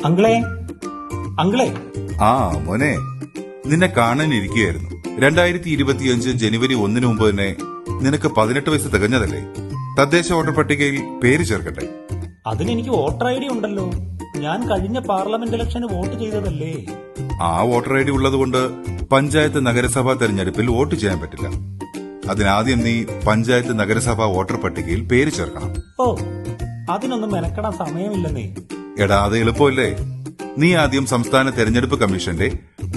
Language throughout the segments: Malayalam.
അങ്കിളെ അങ്കിളെ ആ മോനെ, നിന്നെ കാണാനിരിക്കുകയായിരുന്നു. 2025 ജനുവരി 1 മുമ്പ് തന്നെ നിനക്ക് 18 വയസ്സ് തികഞ്ഞതല്ലേ? തദ്ദേശ വോട്ടർ പട്ടികയിൽ പേര് ചേർക്കട്ടെ. അതിനെനിക്ക് വോട്ടർ ഐ ഡി ഉണ്ടല്ലോ. ഞാൻ കഴിഞ്ഞ പാർലമെന്റ് ഇലക്ഷന് വോട്ട് ചെയ്തതല്ലേ. ആ വോട്ടർ ഐ ഡി ഉള്ളതുകൊണ്ട് പഞ്ചായത്ത് നഗരസഭാ തെരഞ്ഞെടുപ്പിൽ വോട്ട് ചെയ്യാൻ പറ്റില്ല. അതിനാദ്യം നീ പഞ്ചായത്ത് നഗരസഭാ വോട്ടർ പട്ടികയിൽ പേര് ചേർക്കണം. ഓ, അതിനൊന്നും മെനക്കെടാൻ സമയമില്ലെന്നേ. എടാ, അത് എളുപ്പമല്ലേ? നീ ആദ്യം സംസ്ഥാന തെരഞ്ഞെടുപ്പ് കമ്മീഷന്റെ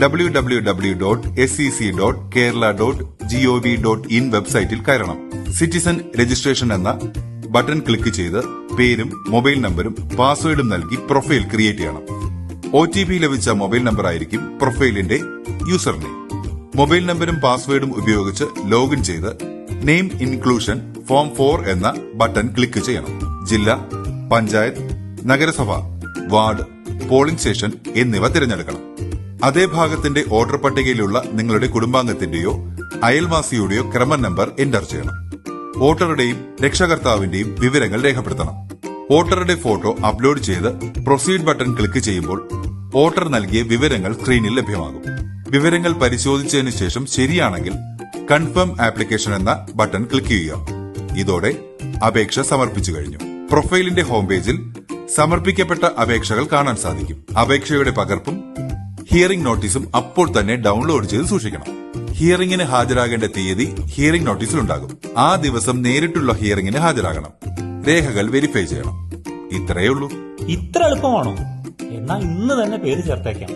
www.sec.kerala.gov.in വെബ്സൈറ്റിൽ കയറണം. സിറ്റിസൺ രജിസ്ട്രേഷൻ എന്ന ബട്ടൺ ക്ലിക്ക് ചെയ്ത് പേരും മൊബൈൽ നമ്പരും പാസ്വേഡും നൽകി പ്രൊഫൈൽ ക്രിയേറ്റ് ചെയ്യണം. OTP ലഭിച്ച മൊബൈൽ നമ്പർ ആയിരിക്കും പ്രൊഫൈലിന്റെ യൂസർ നെയിം. മൊബൈൽ നമ്പരും പാസ്വേഡും ഉപയോഗിച്ച് ലോഗിൻ ചെയ്ത് നെയിം ഇൻക്ലൂഷൻ ഫോം 4 എന്ന ബട്ടൺ ക്ലിക്ക് ചെയ്യണം. ജില്ല, പഞ്ചായത്ത്, നഗരസഭ, വാർഡ്, പോളിംഗ് സ്റ്റേഷൻ എന്നിവ തിരഞ്ഞെടുക്കണം. അതേ ഭാഗത്തിന്റെ വോട്ടർ പട്ടികയിലുള്ള നിങ്ങളുടെ കുടുംബാംഗത്തിന്റെയോ അയൽവാസിയുടെയോ ക്രമ നമ്പർ എന്റർ ചെയ്യണം. വോട്ടറുടെയും രക്ഷകർത്താവിന്റെയും വിവരങ്ങൾ രേഖപ്പെടുത്തണം. വോട്ടറുടെ ഫോട്ടോ അപ്ലോഡ് ചെയ്ത് പ്രൊസീഡ് ബട്ടൺ ക്ലിക്ക് ചെയ്യുമ്പോൾ വോട്ടർ നൽകിയ വിവരങ്ങൾ സ്ക്രീനിൽ ലഭ്യമാകും. വിവരങ്ങൾ പരിശോധിച്ചതിനു ശേഷം ശരിയാണെങ്കിൽ കൺഫേം ആപ്ലിക്കേഷൻ എന്ന ബട്ടൺ ക്ലിക്ക് ചെയ്യുക. ഇതോടെ അപേക്ഷ സമർപ്പിച്ചു കഴിഞ്ഞു. പ്രൊഫൈലിന്റെ ഹോം പേജിൽ സമർപ്പിക്കപ്പെട്ട അപേക്ഷകൾ കാണാൻ സാധിക്കും. അപേക്ഷയുടെ പകർപ്പും ഹിയറിംഗ് നോട്ടീസും അപ്പോൾ തന്നെ ഡൗൺലോഡ് ചെയ്ത് സൂക്ഷിക്കണം. ഹിയറിംഗിന് ഹാജരാകേണ്ട തീയതി ഹിയറിംഗ് നോട്ടീസിലുണ്ടാകും. ആ ദിവസം നേരിട്ടുള്ള ഹിയറിംഗിന് ഹാജരാകണം. രേഖകൾ വെരിഫൈ ചെയ്യണം. ഇത്രയേ ഉള്ളൂ. ഇത്ര എളുപ്പമാണോ? എന്നാ ഇന്ന് തന്നെ പേര് ചേർത്തേക്കാം.